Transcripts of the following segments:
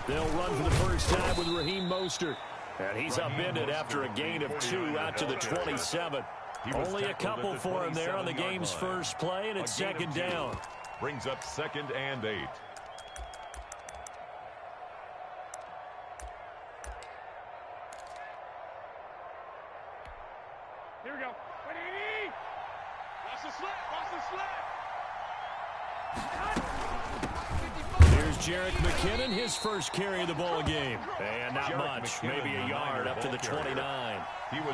They'll run for the first time with Raheem Mostert. And he's upended after a gain of 2 out to the 27. Only a couple for him there on the game's first play, and it's second down. Brings up 2nd and 8. Here we go. Watch the slip. Watch the slip. Here's Jerick McKinnon, his first carry of the ball game. And not much, maybe a yard up to the 29.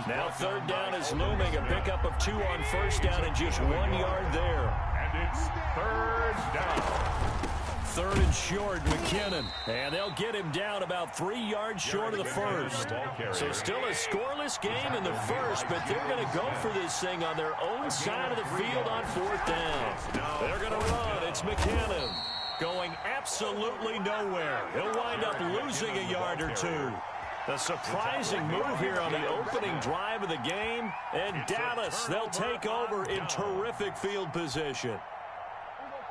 Now third down is looming, a pickup of 2 on first down and just 1 yard there. And it's third down. Third and short, McKinnon. And they'll get him down about 3 yards short of the first. So still a scoreless game in the first, but they're going to go for this thing on their own side of the field on 4th down. They're going to run. It's McKinnon going absolutely nowhere. He'll wind up losing a yard or 2. A surprising move here on the opening drive of the game. And Dallas, they'll take over in terrific field position.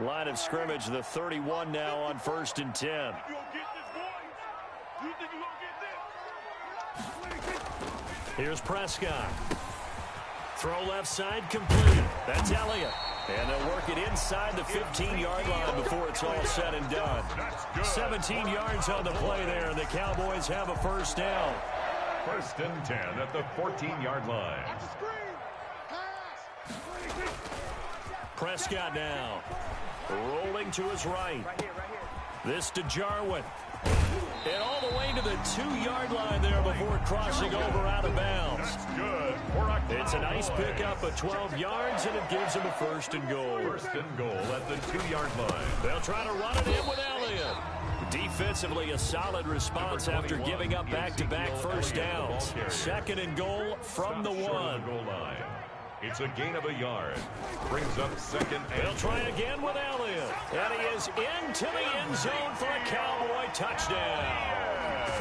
Line of scrimmage, the 31 now on 1st and 10. Here's Prescott. Throw left side complete. That's Elliott. And they'll work it inside the 15-yard line before it's all said and done. 17 yards on the play there, and the Cowboys have a first down. 1st and 10 at the 14-yard line. Prescott now. Rolling to his right. This to Jarwin. And all the way to the 2-yard line there before crossing over out of bounds. That's good. It's a nice pickup of 12 yards, and it gives them a 1st and goal. 1st and goal at the 2-yard line. They'll try to run it in with Elliott. Defensively, a solid response after giving up back-to-back first downs. 2nd and goal from the 1. It's a gain of a yard. Brings up 2nd and They'll try again with Elliott. And he is into the end zone for a Cowboy touchdown.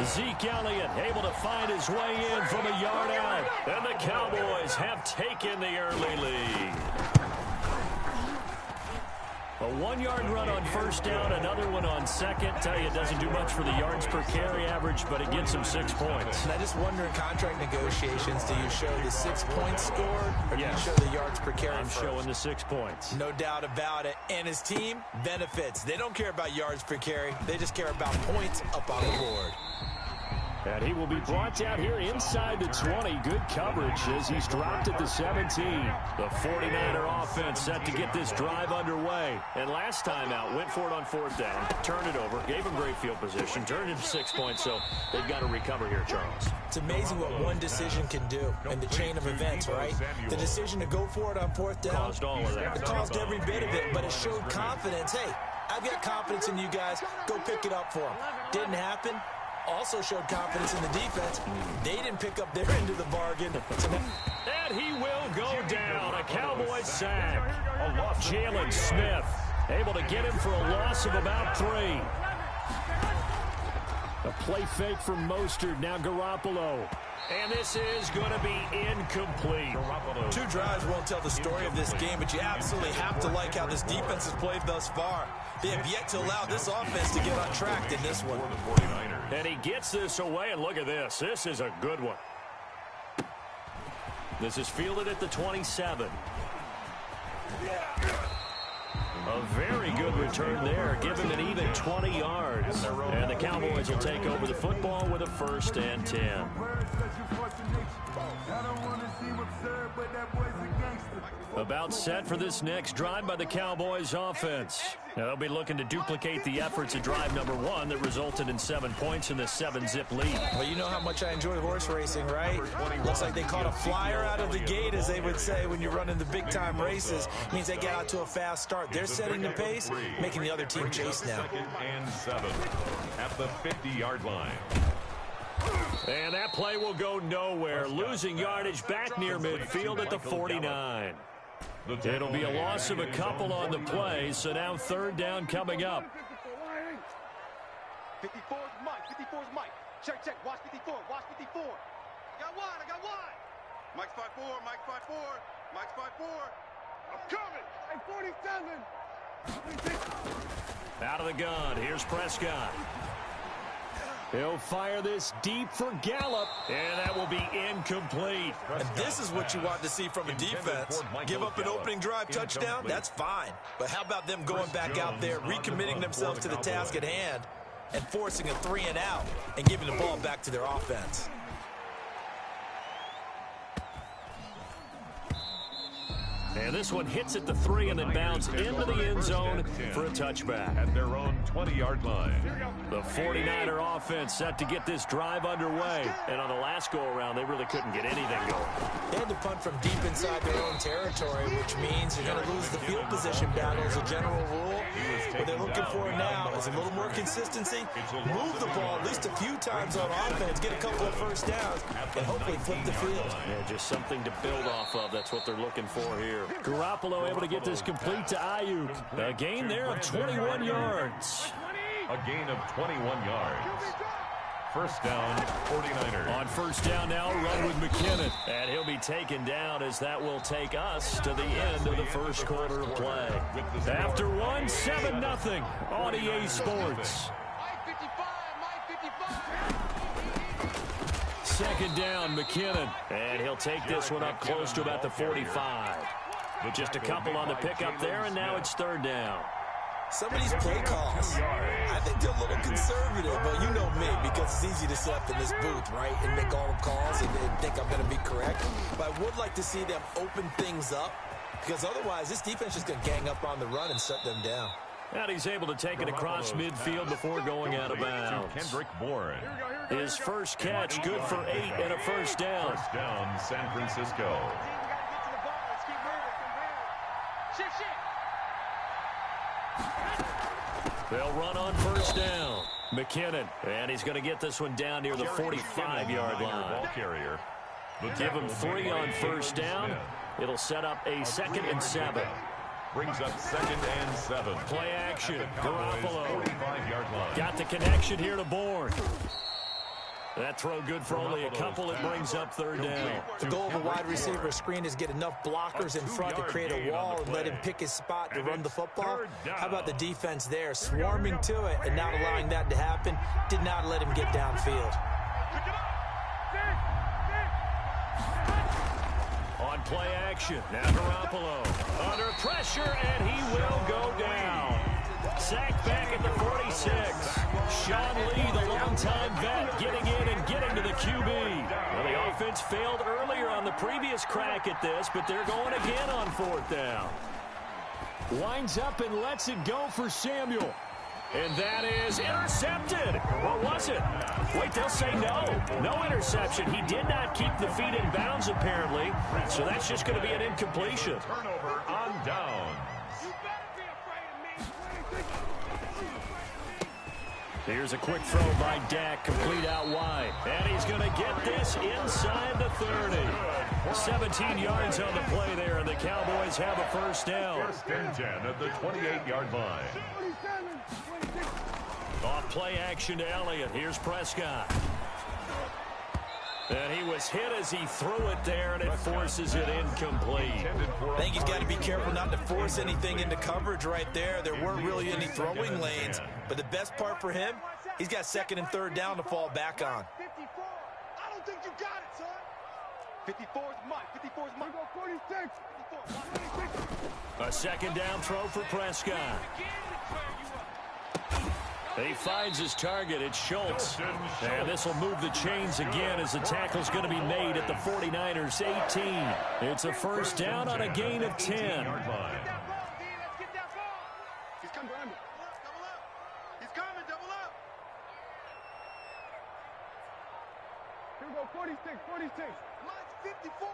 Zeke Elliott able to find his way in from a yard out. And the Cowboys have taken the early lead. A 1-yard run on first down, another one on second. Tell you, it doesn't do much for the yards per carry average, but it gets them 6 points. And I just wonder in contract negotiations, do you show the 6 points scored, or do you show the yards per carry I'm first? showing the 6 points. No doubt about it. And his team benefits. They don't care about yards per carry. They just care about points up on the board. And he will be brought down here inside the 20. Good coverage as he's dropped at the 17. The 49er offense set to get this drive underway. And last time out, went for it on 4th down, turned it over, gave him great field position, turned it to 6 points, so they've got to recover here, Charles. It's amazing what one decision can do in the chain of events, right? The decision to go for it on 4th down. Caused all of that. It caused every bit of it, but it showed confidence. Hey, I've got confidence in you guys. Go pick it up for them. Didn't happen. Also showed confidence in the defense. They didn't pick up their end of the bargain. And he will go down. A Cowboys sack. Jalen Smith able to get him for a loss of about 3. A play fake from Mostert. Now Garoppolo. And this is going to be incomplete. 2 drives won't tell the story of this game, but you absolutely have to like how this defense has played thus far. They have yet to allow this offense to get on track in this one. And he gets this away, and look at this. This is a good one. This is fielded at the 27. A very good return there, giving an even 20 yards. And the Cowboys will take over the football with a 1st and 10. About set for this next drive by the Cowboys offense. Now they'll be looking to duplicate the efforts of drive number 1 that resulted in 7 points in the 7-zip lead. Well, you know how much I enjoy horse racing, right? Looks like they caught a flyer out of the gate, as they would say when you're running the big-time races. Means they get out to a fast start. They're setting the pace, making the other team chase now. 2nd and 7 at the 50-yard line. And that play will go nowhere, losing yardage back near midfield at the 49. It'll be a loss of a couple on the play, so now 3rd down coming up. 54's Mike. 54's Mike. Check, check. Watch 54. Watch 54. I got one. Mike's 5'4". Mike's 5'4". Mike's 5'4". I'm coming. I'm 47. Out of the gun. Here's Prescott. He'll fire this deep for Gallup, and that will be incomplete. And this is what you want to see from a defense. Give up an opening drive touchdown, that's fine. But how about them going back out there, recommitting themselves to the task at hand, and forcing a 3-and-out and giving the ball back to their offense. And this one hits at the 3 and then bounces into the end zone for a touchback. At their own 20-yard line. The 49er offense set to get this drive underway. And on the last go-around, they really couldn't get anything going. They had to punt from deep inside their own territory, which means you're going to lose the field position battle as a general rule. What they're looking for now is a little more consistency, move the ball at least a few times on offense, get a couple of first downs, and hopefully flip the field. Yeah, just something to build off of. That's what they're looking for here. Garoppolo able to get this complete to Ayuk. A gain there of 21 yards. A gain of 21 yards. First down, 49ers. On first down now, run with McKinnon. And he'll be taken down as that will take us to the end of the first quarter of play. After one, 7-0 on EA Sports. Second down, McKinnon. And he'll take this one up close to about the 45. Just a couple on the pickup there, and now it's third down. Some of these play calls, I think they're a little conservative, but you know me, because it's easy to sit up in this booth, right, and make all the calls and think I'm going to be correct. But I would like to see them open things up, because otherwise this defense is going to gang up on the run and shut them down. And he's able to take it across midfield before going out of bounds. Kendrick Bourne. His first catch, good for 8 and a first down. First down, San Francisco. They'll run on first down. McKinnon, and he's going to get this one down near the 45-yard line. Ball carrier. Give him 3 on first down. It'll set up a 2nd and 7. Brings up 2nd and 7. Play action. Garoppolo. 45-yard line. Got the connection here to Bourne. That throw good for only a couple. It brings up third down. The goal of a wide receiver screen is get enough blockers in front to create a wall and let him pick his spot to run the football. How about the defense there, swarming to it and not allowing that to happen? Did not let him get downfield. On play action, now Garoppolo under pressure, and he will go down. Sacked back at the 46. Sean Lee, the longtime vet, getting in and getting to the QB. Well, the offense failed earlier on the previous crack at this, but they're going again on fourth down. Winds up and lets it go for Samuel. And that is intercepted. Or was it? Wait, they'll say no. No interception. He did not keep the feet in bounds, apparently. So that's just going to be an incompletion. Turnover on downs. Here's a quick throw by Dak, complete out wide. And he's going to get this inside the 30. 17 yards on the play there, and the Cowboys have a first down. First and 10 at the 28-yard line. Off play action to Elliott. Here's Prescott. And he was hit as he threw it there, and it forces it incomplete. I think he's got to be careful not to force anything into coverage right there. There weren't really any throwing lanes. But the best part for him, he's got 2nd and 3rd down to fall back on. 54. I don't think you got it, son. 54 is Mike. 54 is Mike. 46. 54. A 2nd down throw for Prescott. He finds his target. It's Schultz. And this will move the chains again as the tackle's going to be made at the 49ers 18. It's a first down on a gain of 10. He's coming behind me. Double up. He's coming. Double up. Here we go. 46. 46. Mine's 54.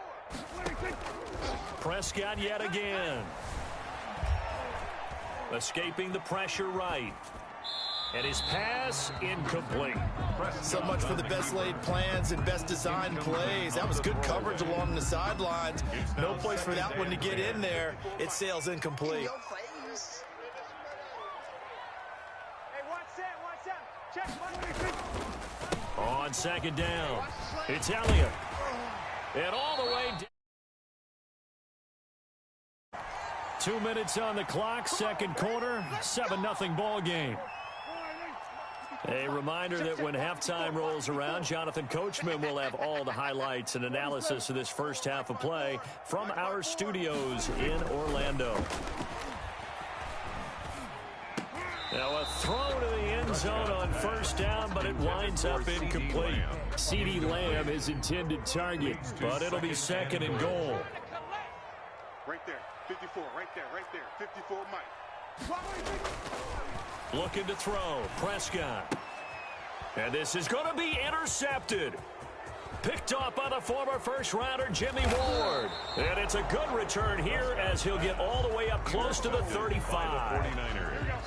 46. Prescott yet again. Escaping the pressure right. And his pass incomplete. So much for the best laid plans and best designed plays. That was good coverage along the sidelines. No place for that one to get in there. It sails incomplete. On 2nd down, it's Elliott. And all the way down. 2 minutes on the clock, 2nd quarter, 7-0 ball game. A reminder that when halftime rolls around, Jonathan Coachman will have all the highlights and analysis of this first half of play from our studios in Orlando. Now a throw to the end zone on first down, but it winds up incomplete. CeeDee Lamb is intended target, but it'll be second and goal. Right there, 54, right there, 54, Mike. Looking to throw, Prescott. And this is going to be intercepted. Picked off by the former first-rounder Jimmy Ward. And it's a good return here as he'll get all the way up close to the 35.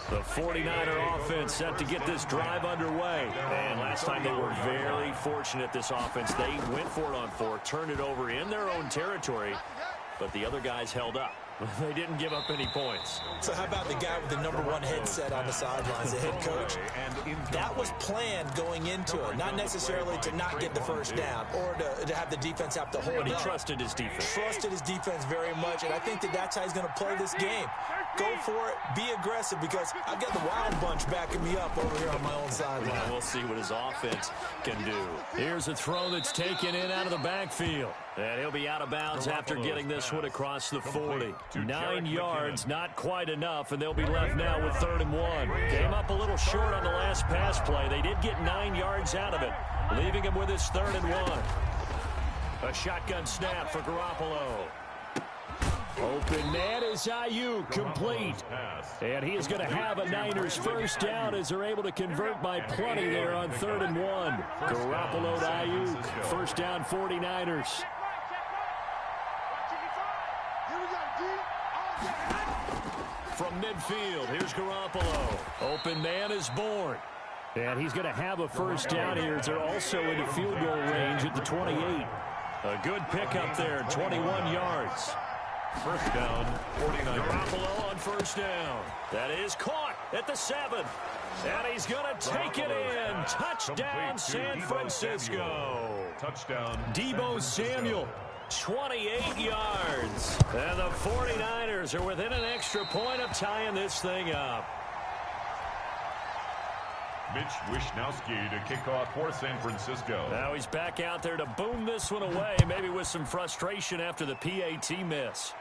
The 49er offense set to get this drive underway. And last time they were very fortunate, this offense. They went for it on 4, turned it over in their own territory, but the other guys held up. They didn't give up any points. So how about the guy with the #1 headset on the sidelines, the head coach? That was planned going into it, not necessarily to not get the first down or to have the defense have to hold up. He trusted his defense. Trusted his defense very much, and I think that's how he's going to play this game. Go for it, be aggressive, because I've got the Wild Bunch backing me up over here on my own sideline. Well, we'll see what his offense can do. Here's a throw that's taken in out of the backfield. And he'll be out of bounds after getting this one across the 40. 9 yards, not quite enough, and they'll be left now with 3rd and 1. Came up a little short on the last pass play. They did get 9 yards out of it, leaving him with his 3rd and 1. A shotgun snap for Garoppolo. Open man is Ayuk, complete. And he is going to have a Niners first down as they're able to convert by plenty there on 3rd and 1. Garoppolo to Ayuk, first down 49ers. From midfield, here's Garoppolo. Open man is Bourne. And he's going to have a first down here as they're also into field goal range at the 28. A good pickup there, 21 yards. First down, 49. Garoppolo on first down. That is caught at the 7. And he's going to take it in. Touchdown, San Francisco. Touchdown. Deebo Samuel, 28 yards. And the 49ers are within an extra point of tying this thing up. Mitch Wishnowsky to kick off for San Francisco. Now he's back out there to boom this one away, maybe with some frustration after the PAT miss.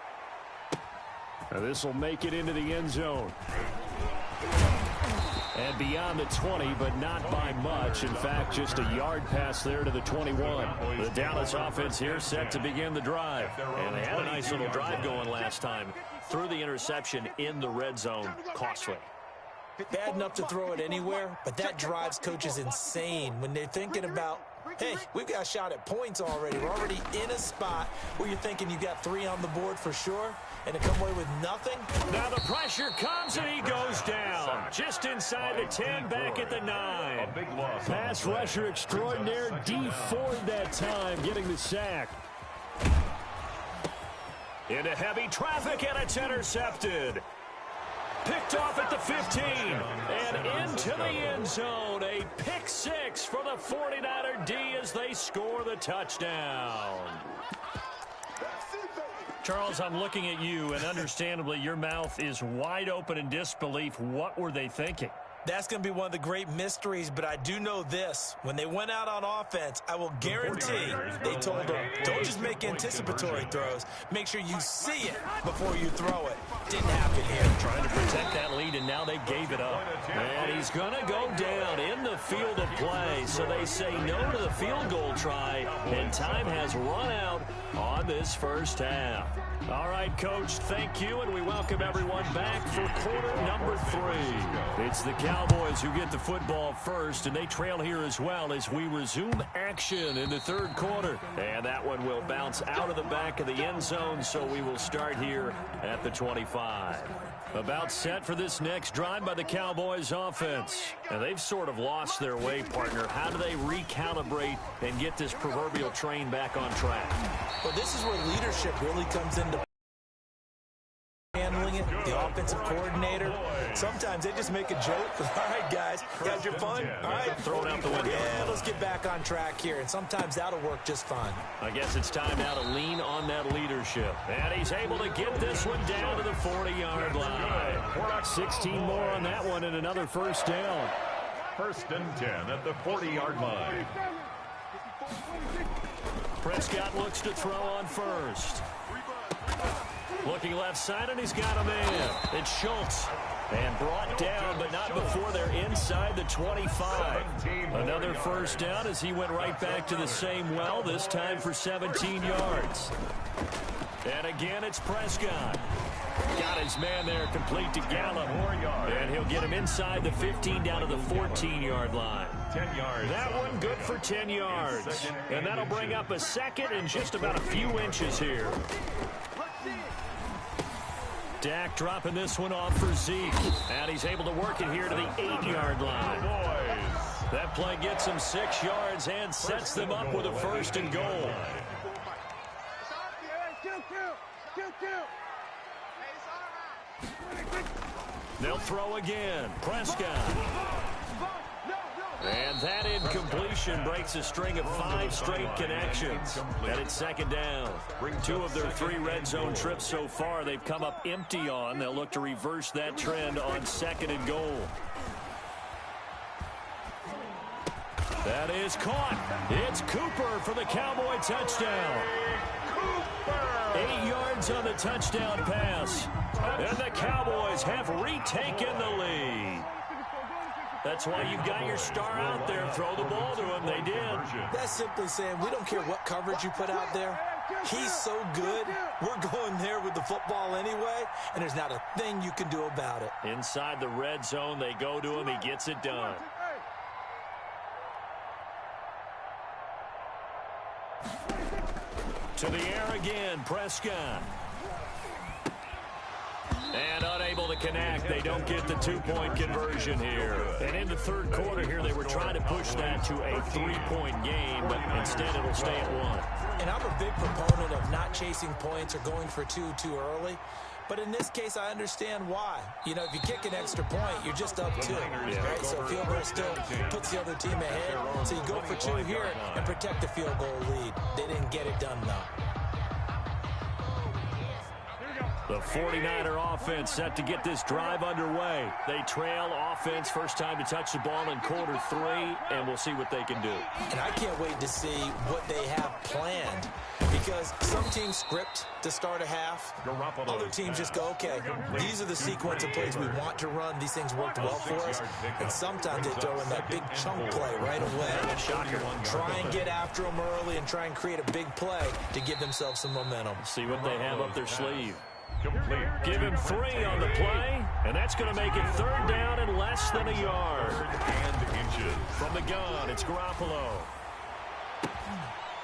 Now this will make it into the end zone. And beyond the 20, but not by much. In fact, just a yard pass there to the 21. The Dallas offense here set to begin the drive. And they had a nice little drive going last time. Threw the interception in the red zone. Costly. Bad enough to throw it anywhere, but that drives coaches insane when they're thinking about, hey, we've got a shot at points already. We're already in a spot where you're thinking you got 3 on the board for sure, and to come away with nothing. Now the pressure comes, and he goes down. Just inside the 10, back at the 9. Pass rusher extraordinaire, D Ford that time, getting the sack. Into heavy traffic, and it's intercepted. Picked off at the 15, and into the end zone. A pick 6 for the 49er D as they score the touchdown. Charles, I'm looking at you, and understandably, your mouth is wide open in disbelief. What were they thinking? That's going to be one of the great mysteries, but I do know this. When they went out on offense, I will guarantee they told them, don't just make anticipatory throws. Make sure you see it before you throw it. Didn't happen here. Trying to protect that lead, and now they gave it up. And he's going to go down in the field of play, so they say no to the field goal try, and time has run out on this first half. All right, Coach, thank you, and we welcome everyone back for quarter number 3. It's the Cowboys who get the football first, and they trail here as well as we resume action in the 3rd quarter. And that one will bounce out of the back of the end zone, so we will start here at the 25. About set for this next drive by the Cowboys offense. And they've sort of lost their way, partner. How do they recalibrate and get this proverbial train back on track? Well, this is where leadership really comes into handling it, the offensive coordinator. Sometimes they just make a joke. All right, guys, you had your fun? All right, throw it out the window. Yeah, let's get back on track here, and sometimes that'll work just fine. I guess it's time now to lean on that leadership. And he's able to get this one down to the 40-yard line. 16 more on that one and another first down. First and 10 at the 40-yard line. Prescott looks to throw on first. Looking left side, and he's got a man. It's Schultz. And brought down, but not before they're inside the 25. Another first down as he went right back to the same well, this time for 17 yards. And again, it's Prescott. Got his man there, complete to Gallup. And he'll get him inside the 15 down to the 14-yard line. 10 yards. That one good for 10 yards. And that'll bring up a second and just about a few inches here. Dak dropping this one off for Zeke. And he's able to work it here to the 8-yard line. That play gets him 6 yards and sets them up with a first and goal. They'll throw again. Prescott. And that incompletion breaks a string of 5 straight connections. And it's second down. 2 of their 3 red zone trips so far they've come up empty on. They'll look to reverse that trend on second and goal. That is caught. It's Cooper for the Cowboy touchdown. 8 yards on the touchdown pass. And the Cowboys have retaken the lead. That's why you've got your star out there. Throw the ball to him. They did. That's simply saying we don't care what coverage you put out there. He's so good. We're going there with the football anyway, and there's not a thing you can do about it. Inside the red zone, they go to him. He gets it done. To the air again, Prescott. And unable to connect. They don't get the 2-point conversion here. And in the third quarter here, they were trying to push that to a 3-point game, but instead it'll stay at 1. And I'm a big proponent of not chasing points or going for 2 too early. But in this case, I understand why. You know, if you kick an extra point, you're just up 2. Right? So field goal still puts the other team ahead. So you go for 2 here and protect the field goal lead. They didn't get it done, though. The 49er offense set to get this drive underway. They trail offense, first time to touch the ball in quarter 3, and we'll see what they can do. And I can't wait to see what they have planned, because some teams script to start a half. Other teams just go, okay, these are the sequence of plays we want to run. These things worked well for us. And sometimes they throw in that big chunk play right away. Try and get after them early and try and create a big play to give themselves some momentum. See what they have up their sleeve. Complete. Give him 3 on the play, and that's going to make it third down and less than a yard. And inches. From the gun, it's Garoppolo.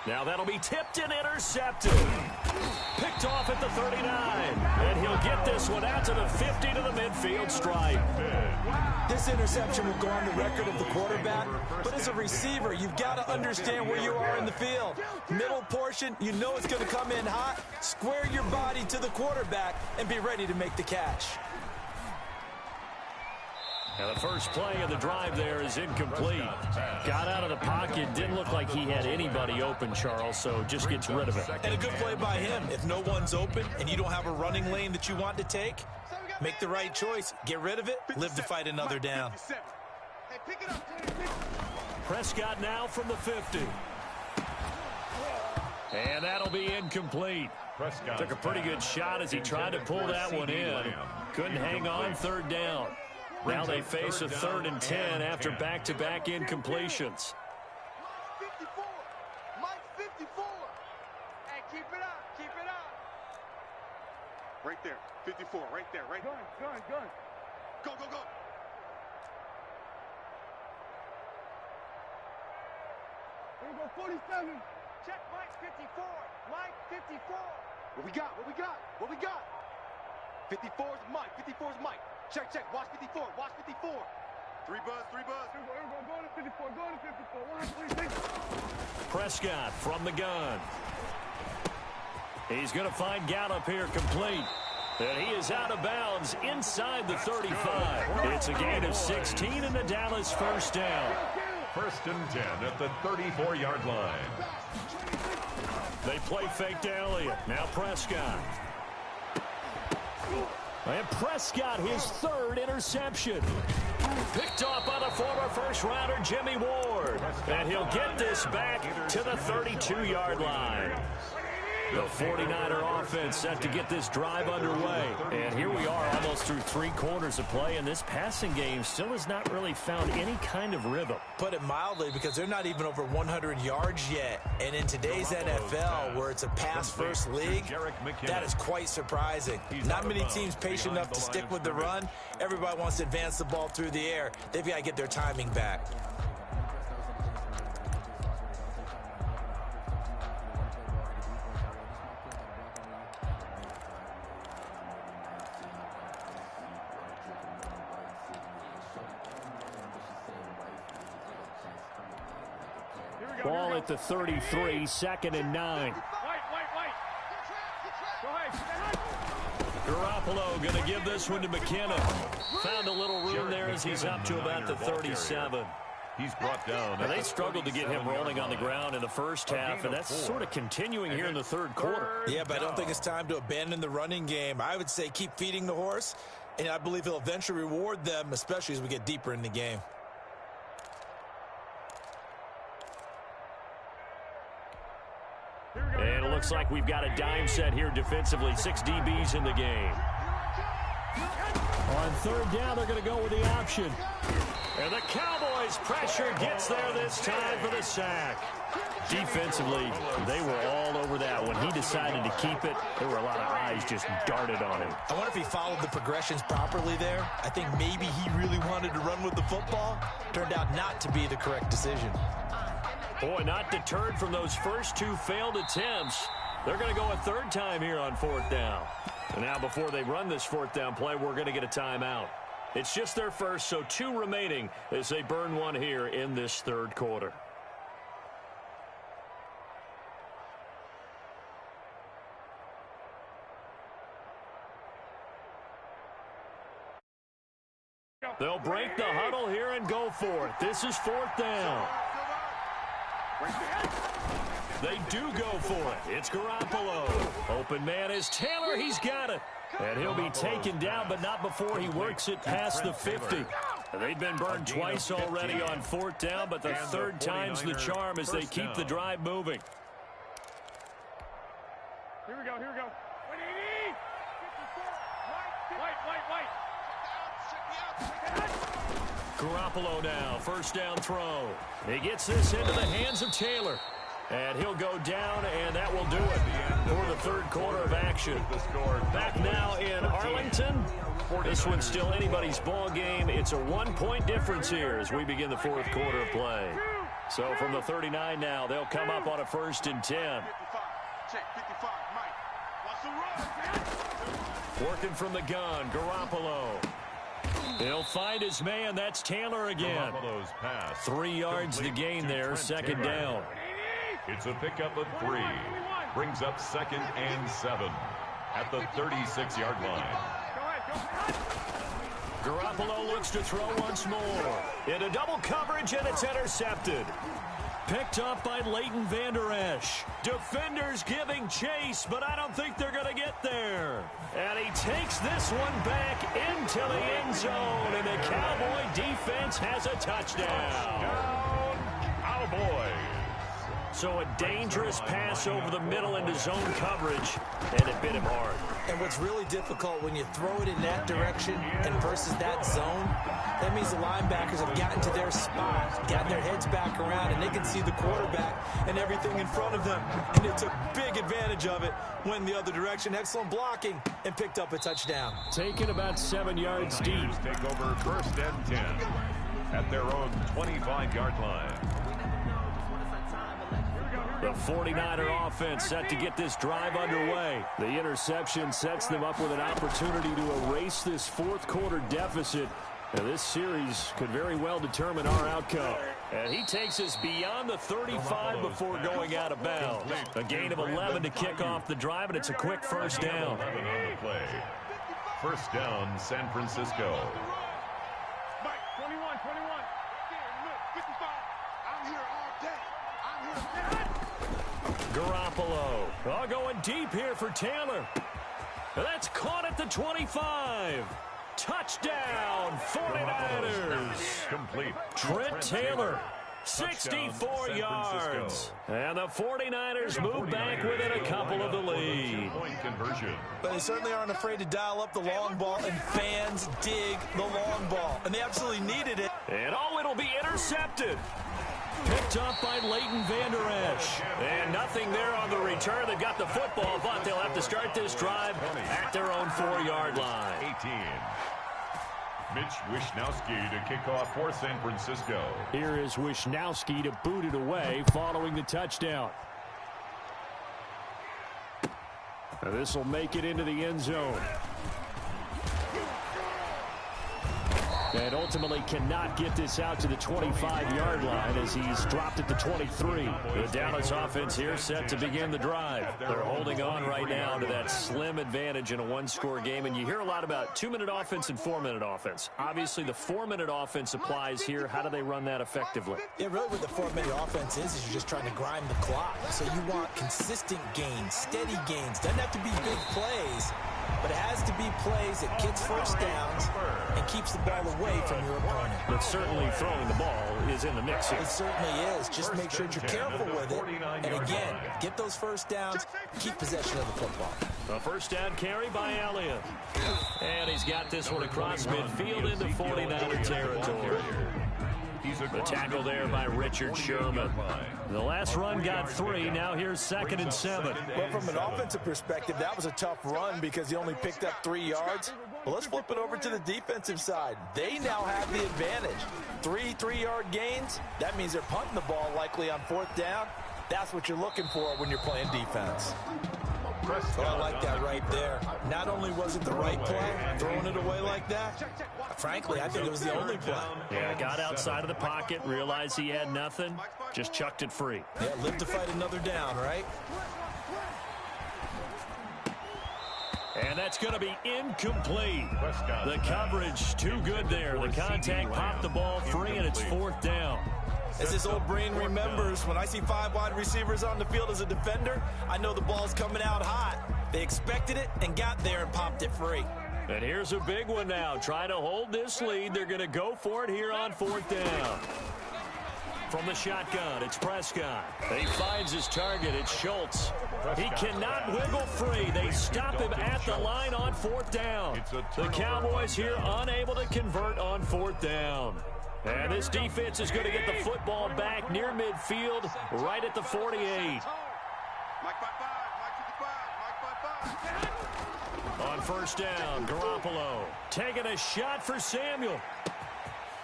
Now that'll be tipped and intercepted. Picked off at the 39. And he'll get this one out to the 50 to the midfield stripe. This interception will go on the record of the quarterback, but as a receiver, you've got to understand where you are in the field. Middle portion, you know it's going to come in hot. Square your body to the quarterback and be ready to make the catch. And the first play of the drive there is incomplete. Got out of the pocket, didn't look like he had anybody open, Charles, so just gets rid of it. And a good play by him. If no one's open and you don't have a running lane that you want to take, make the right choice. Get rid of it. Live to fight another down. Prescott now from the 50. And that'll be incomplete. Prescott took a pretty good shot as he tried to pull that one in. Couldn't hang on, third down. Now they face a 3rd and 10 after back-to-back incompletions. Mike 54. Hey, keep it up, keep it up. Right there, 54, right there, right there. Gun. Go. Here we go, 47. Check Mike 54. Mike 54. What we got? 54 is Mike. 54 is Mike. Check. Watch 54. 3 buzz. Go to 54. 1, 3, 6. Prescott from the gun. He's going to find Gallup here complete. And he is out of bounds inside the 35. It's a gain of 16 and the Dallas first down. First and 10 at the 34-yard line. They play fake to Elliott. Now Prescott. And Prescott, his 3rd interception. Picked off by the former first-rounder Jimmy Ward. And he'll get this back to the 32-yard line. The 49er offense set to get this drive underway. And here we are almost through 3 quarters of play, and this passing game still has not really found any kind of rhythm. Put it mildly, because they're not even over 100 yards yet. And in today's NFL, where it's a pass-first league, that is quite surprising. Not many teams patient enough to stick with the run. Everybody wants to advance the ball through the air. They've got to get their timing back. Ball at the 33, 2nd and 9. Garoppolo going to give this one to McKinnon. Found a little room there as he's up to about the 37. He's brought down. Now, they struggled to get him rolling on the ground in the first half, and that's sort of continuing here in the third quarter. Yeah, but I don't think it's time to abandon the running game. I would say keep feeding the horse, and I believe he'll eventually reward them, especially as we get deeper in the game. And it looks like we've got a dime set here defensively. 6 DBs in the game. On 3rd down, they're going to go with the option. And the Cowboys' pressure gets there this time for the sack. Defensively, they were all over that. When he decided to keep it, there were a lot of eyes just darted on him. I wonder if he followed the progressions properly there. I think maybe he really wanted to run with the football. Turned out not to be the correct decision. Boy, not deterred from those first 2 failed attempts. They're going to go a 3rd time here on 4th down. And now before they run this 4th down play, we're going to get a timeout. It's just their first, so 2 remaining as they burn one here in this 3rd quarter. They'll break the huddle here and go for it. This is 4th down. They do go for it. It's Garoppolo. Open man is Taylor. He's got it. And he'll be taken down, but not before he works it past the 50. They've been burned twice already on 4th down, but the 3rd time's the charm as they keep the drive moving. Here we go, here we go. Garoppolo now, 1st down throw. He gets this into the hands of Taylor. And he'll go down, and that will do it for the 3rd quarter of action. Back now in Arlington. This one's still anybody's ball game. It's a 1-point difference here as we begin the 4th quarter of play. So from the 39 now, they'll come up on a 1st and 10. Working from the gun, Garoppolo. He'll find his man. That's Taylor again. 3 yards to gain there, 2nd down. It's a pickup of 3. Brings up 2nd and 7 at the 36-yard line. Garoppolo looks to throw once more. Into double coverage, and it's intercepted. Picked up by Leighton Vander Esch. Defenders giving chase, but I don't think they're going to get there. And he takes this one back into the end zone, and the Cowboy defense has a touchdown. Cowboys. So a dangerous pass over the middle into zone coverage, and it bit him hard. And what's really difficult when you throw it in that direction and versus that zone, that means the linebackers have gotten to their spot, gotten their heads back around, and they can see the quarterback and everything in front of them. And they took big advantage of it, went the other direction, excellent blocking, and picked up a touchdown. Taken about 7 yards deep. Take over 1st and 10 at their own 25-yard line. The 49er offense set to get this drive underway. The interception sets them up with an opportunity to erase this 4th quarter deficit. And this series could very well determine our outcome. And he takes us beyond the 35 before going out of bounds. A gain of 11 to kick off the drive, and it's a quick 1st down. 11 on the play. 1st down, San Francisco. Mike, 21. Look, 55. I'm here all day. Garoppolo. Going deep here for Taylor. That's caught at the 25. Touchdown, 49ers. Complete. Trent Taylor, 64 yards. And the 49ers move back within a couple of the lead. But they certainly aren't afraid to dial up the long ball, and fans dig the long ball. And they absolutely needed it. And it'll be intercepted. Picked up by Leighton Vander Esch. And nothing there on the return. They've got the football, but they'll have to start this drive at their own 4-yard line. 18. Mitch Wishnowsky to kick off for San Francisco. Here is Wishnowsky to boot it away following the touchdown. This will make it into the end zone. And ultimately cannot get this out to the 25-yard line as he's dropped at the 23. The Dallas offense here set to begin the drive. They're holding on right now to that slim advantage in a one-score game. And you hear a lot about 2-minute offense and 4-minute offense. Obviously, the 4-minute offense applies here. How do they run that effectively? Yeah, really what the 4-minute offense is you're just trying to grind the clock. So you want consistent gains, steady gains. Doesn't have to be big plays, but it has to be plays that gets first downs and keeps the ball away from your opponent. But certainly throwing the ball is in the mix here. It certainly is. Just make sure that you're careful with it. And again, get those first downs, keep possession of the football. A first down carry by Elliott. And he's got this one across midfield into 49er territory. The tackle there by Richard Sherman. The last run got 3. Now here's 2nd and 7. Well, from an offensive perspective, that was a tough run because he only picked up 3 yards. Well, let's flip it over to the defensive side. They now have the advantage. 3 3-yard gains. That means they're punting the ball likely on 4th down. That's what you're looking for when you're playing defense. Oh, I like that right there. Not only was it the right play, throwing it away like that, frankly, I think it was the only play. Yeah, got outside of the pocket, realized he had nothing, just chucked it free. Yeah, live to fight another down, right? And that's going to be incomplete. The coverage too good there. The contact popped the ball free, and it's 4th down. As his old brain remembers, when I see 5 wide receivers on the field as a defender, I know the ball's coming out hot. They expected it and got there and popped it free. And here's a big one now. Trying to hold this lead. They're going to go for it here on 4th down. From the shotgun, it's Prescott. He finds his target. It's Schultz. He cannot wiggle free. They stop him at the line on 4th down. The Cowboys here unable to convert on 4th down. And this defense is going to get the football back near midfield, right at the 48. On 1st down, Garoppolo taking a shot for Samuel.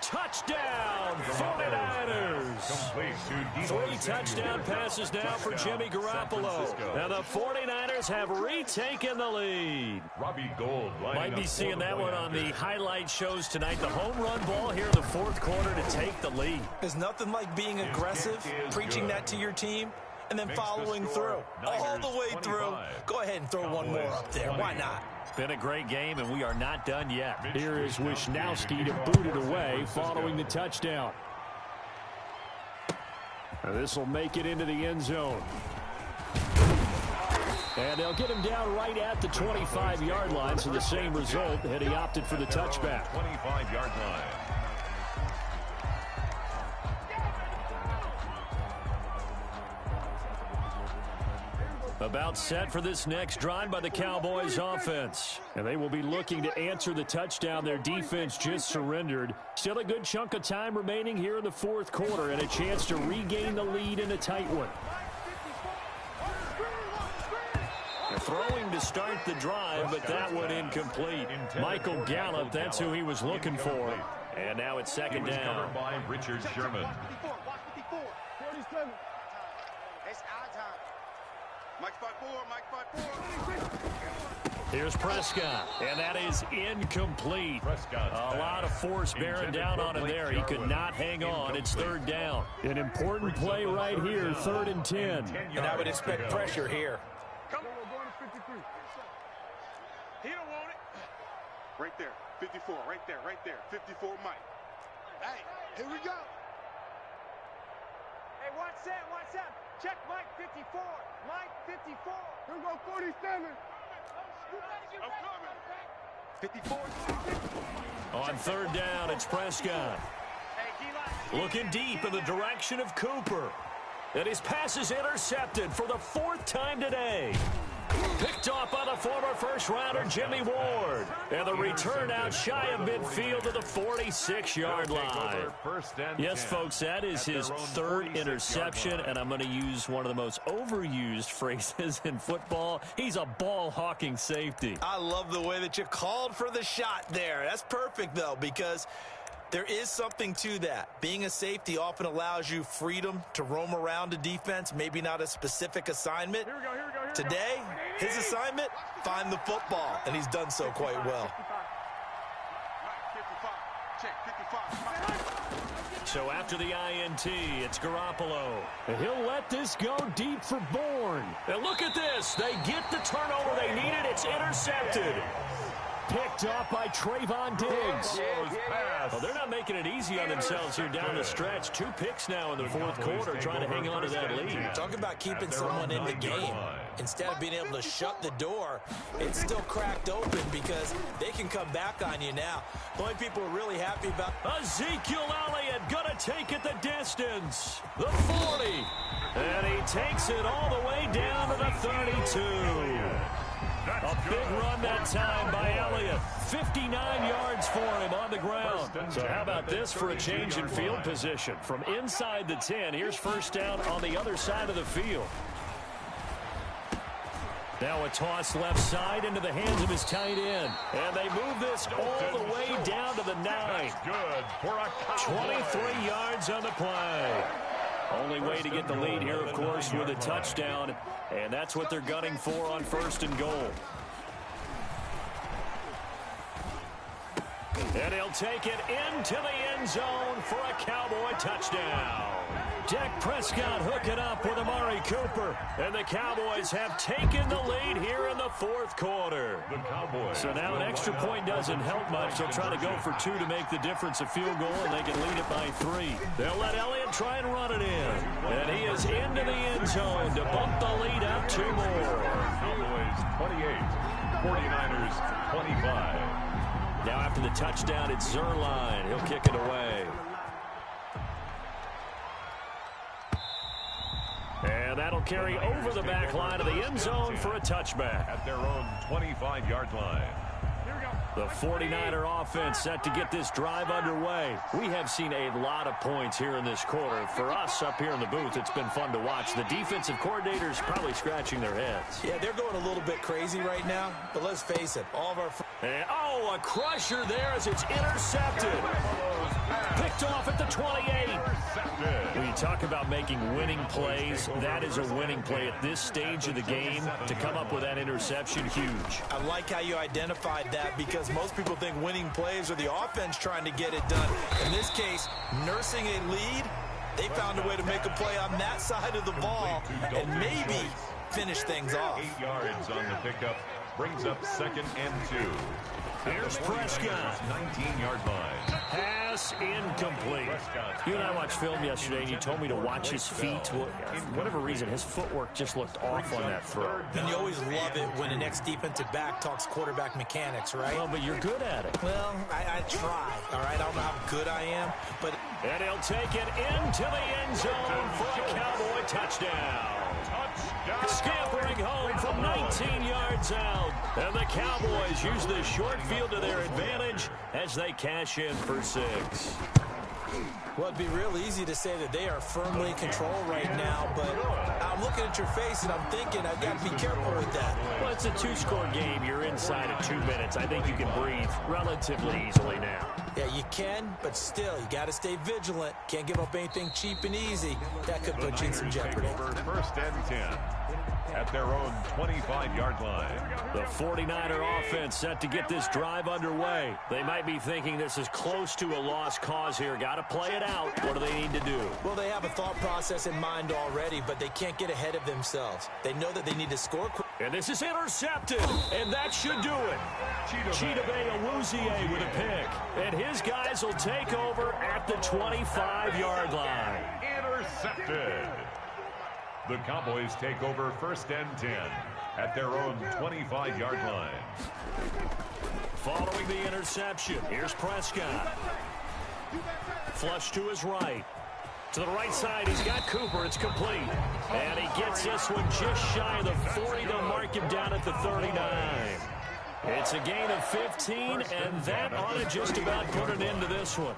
Touchdown, 49ers. 3 touchdown passes now for Jimmy Garoppolo. And the 49ers have retaken the lead. Robbie Gould might be seeing that one on the highlight shows tonight. The home run ball here in the 4th quarter to take the lead. There's nothing like being aggressive, preaching that to your team, and then following through. All the way through. Go ahead and throw one more up there. Why not? Been a great game, and we are not done yet. Here is Wishnowsky to boot it away following the touchdown. This will make it into the end zone. And they'll get him down right at the 25-yard line, so the same result had he opted for the touchback. 25-yard line. About set for this next drive by the Cowboys offense. And they will be looking to answer the touchdown their defense just surrendered. Still a good chunk of time remaining here in the 4th quarter and a chance to regain the lead in a tight one. Throwing to start the drive, but that one incomplete. Michael Gallup, that's who he was looking for. And now it's 2nd down. Covered by Richard Sherman. Here's Prescott, and that is incomplete. A lot of force bearing down on him there. He could not hang on. It's 3rd down. An important play right here, 3rd and 10. And I would expect pressure here. He don't want it. Right there, 54, right there, 54 Mike. Hey, here we go. Hey, watch that. Check Mike 54. Mike 54. Here we go, 47. I'm coming. 54. On third down, it's Prescott. Looking deep in the direction of Cooper. And his pass is intercepted for the 4th time today. Picked off by the former first-rounder Jimmy Ward. And the return out shy of midfield to the 46-yard line. Yes, folks, that is his 3rd interception, and I'm going to use one of the most overused phrases in football. He's a ball-hawking safety. I love the way that you called for the shot there. That's perfect, though, because there is something to that. Being a safety often allows you freedom to roam around a defense, maybe not a specific assignment. Today, his assignment, find the football, and he's done so quite well. So after the INT, it's Garoppolo. And he'll let this go deep for Bourne. And look at this. They get the turnover they needed. It's intercepted. Picked off by Trayvon Diggs. Well, they're not making it easy on themselves here down the stretch. 2 picks now in the 4th quarter trying to hang on to that lead. Talk about keeping someone in the game. Instead of being able to shut the door, it's still cracked open because they can come back on you now. The only people are really happy about Ezekiel Elliott going to take it the distance. The 40. And he takes it all the way down to the 32. A big run that time by Elliott. 59 yards for him on the ground. So how about this for a change in field position? From inside the 10, here's first down on the other side of the field. Now a toss left side into the hands of his tight end. And they move this all the way down to the 9. Good for a 23 yards on the play. Only way to get the lead here, of course, with a touchdown. And that's what they're gunning for on 1st and goal. And he'll take it into the end zone for a Cowboy touchdown. Dak Prescott hooking up with Amari Cooper. And the Cowboys have taken the lead here in the 4th quarter. So now an extra point doesn't help much. They'll try to go for 2 to make the difference a field goal, and they can lead it by 3. They'll let Elliott try and run it in. And he is into the end zone to bump the lead up 2 more. Cowboys 28, 49ers 25. Now after the touchdown, it's Zerline. He'll kick it away. And that'll carry over the back line of the end zone for a touchback. At their own 25-yard line. The 49er offense set to get this drive underway. We have seen a lot of points here in this quarter. For us up here in the booth, it's been fun to watch. The defensive coordinators probably scratching their heads. Yeah, they're going a little bit crazy right now, but let's face it, all of our... And, a crusher there as it's intercepted. Picked off at the 28. When you talk about making winning plays, that is a winning play at this stage of the game. To come up with that interception, huge. I like how you identified that because most people think winning plays are the offense trying to get it done. In this case, nursing a lead, they found a way to make a play on that side of the ball and maybe finish things off. 8 yards on the pickup brings up 2nd and 2. Here's Prescott. 19-yard line. Pass incomplete. You and I watched film yesterday, and you told me to watch his feet. Well, for whatever reason, his footwork just looked off on that throw. And you always love it when an ex-defensive back talks quarterback mechanics, right? Well, but you're good at it. Well, I try, all right? I don't know how good I am, but... And he'll take it into the end zone for a Cowboy touchdown. Scampering home from 19 yards out. And the Cowboys use the short field to their advantage as they cash in for 6. Well, it'd be real easy to say that they are firmly in control right now, but I'm looking at your face and I'm thinking I've got to be careful with that. Well, it's a 2-score game. You're inside of 2 minutes. I think you can breathe relatively easily now. Yeah, you can, but still, you got to stay vigilant. Can't give up anything cheap and easy. That could put you in some jeopardy. 1st and 10 at their own 25-yard line. The 49er offense set to get this drive underway. They might be thinking this is close to a lost cause here. Got to play it out. What do they need to do? Well, they have a thought process in mind already, but they can't get ahead of themselves. They know that they need to score quick. And this is intercepted, and that should do it. Chidobe Awuzie with a pick. And his guys will take over at the 25-yard line. Intercepted. The Cowboys take over 1st and 10 at their own 25-yard line. Following the interception, here's Prescott. Flush to his right. To the right side, he's got Cooper. It's complete. And he gets this one just shy of the 40. They'll mark him down at the 39. It's a gain of 15, and that ought to just about put an end to this one.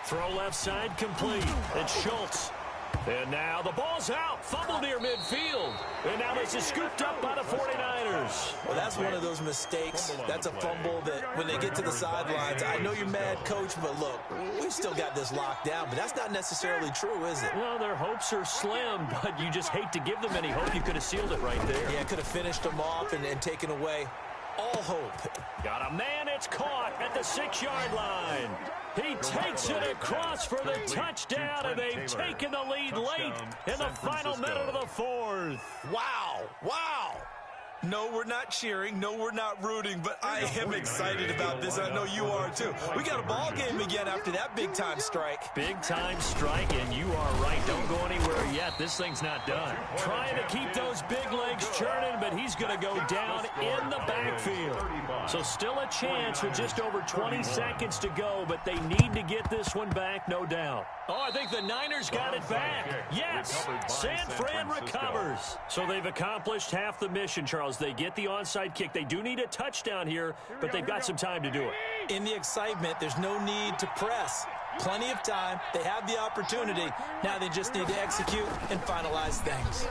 Throw left side complete. It's Schultz. And now the ball's out. Fumble near midfield. And now this is scooped up by the 49ers. Well, that's one of those mistakes. That's a fumble that when they get to the sidelines, I know you're mad, Coach, but look, we've still got this locked down. But that's not necessarily true, is it? Well, their hopes are slim, but you just hate to give them any hope. You could have sealed it right there. Yeah, could have finished them off and taken away all hope. Got a man. It's caught at the 6-yard line. He takes it across for the touchdown, and they've taken the lead late in the final minute of the fourth. Wow. Wow. No, we're not cheering. No, we're not rooting, but I am excited about this. I know you are, too. We got a ball game again after that big-time strike. Big-time strike, and you are right. Don't go anywhere yet. This thing's not done. Trying to keep those big legs churning, but he's going to go down in the backfield. So still a chance with just over 20 seconds to go, but they need to get this one back, no doubt. Oh, I think the Niners got it back. Yes, San Fran recovers. So they've accomplished half the mission, Charles. They get the onside kick. They do need a touchdown here, but they've got some time to do it. In the excitement, there's no need to press. Plenty of time. They have the opportunity. Now they just need to execute and finalize things.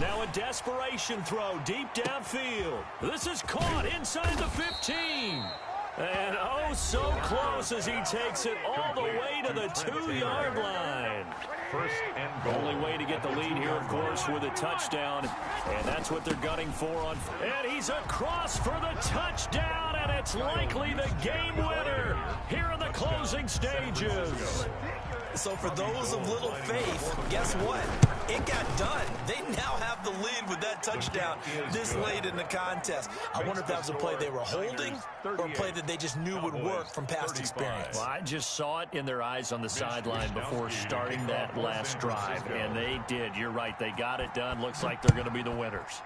Now a desperation throw deep downfield. This is caught inside the 15. And oh, so close as he takes it all the way to the 2-yard line. First and goal. Only way to get the lead here, of course, with a touchdown. And that's what they're gunning for on. And he's across for the touchdown, and it's likely the game winner here in the closing stages. So for those of little faith, guess what? It got done. They now have the lead with that touchdown this late in the contest. I wonder if that was a play they were holding or a play that they just knew would work from past experience. Well, I just saw it in their eyes on the sideline before starting that last drive, and they did. You're right. They got it done. Looks like they're going to be the winners.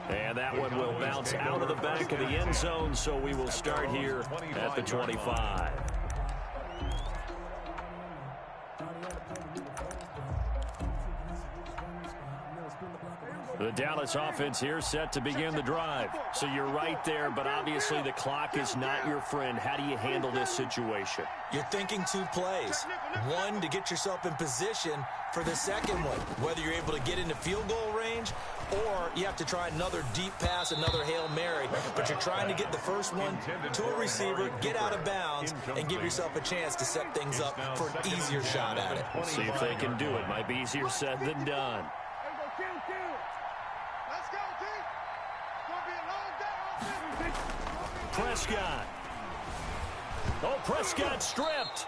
And that one will bounce out of the back of the end zone, so we will start here at the 25. The Dallas offense here set to begin the drive. So you're right there, but obviously the clock is not your friend. How do you handle this situation? You're thinking 2 plays. One, to get yourself in position for the second one, whether you're able to get into field goal range or you have to try another deep pass, another Hail Mary. But you're trying to get the first one to a receiver, get out of bounds, and give yourself a chance to set things up for an easier shot at it. Let's see if they can do it. Might be easier said than done. Prescott. Oh, Prescott stripped.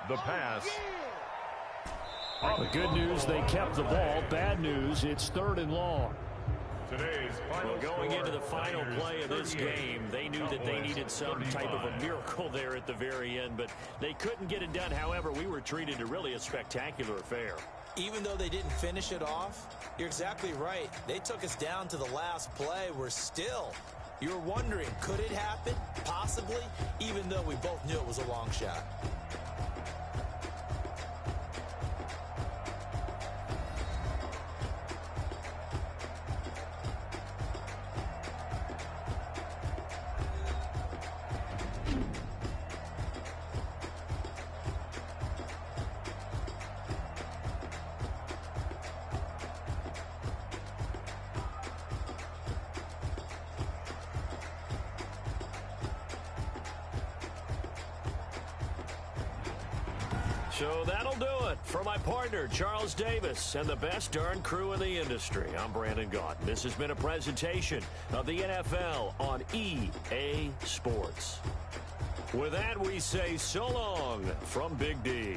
The pass. The good news, they kept the ball. Bad news, it's 3rd and long. Well, going into the final play of this game, they knew that they needed some type of a miracle there at the very end, but they couldn't get it done. However, we were treated to really a spectacular affair. Even though they didn't finish it off, you're exactly right. They took us down to the last play. We're still, you were wondering, could it happen? Possibly, even though we both knew it was a long shot. So that'll do it for my partner, Charles Davis, and the best darn crew in the industry. I'm Brandon Gaudin. This has been a presentation of the NFL on EA Sports. With that, we say so long from Big D.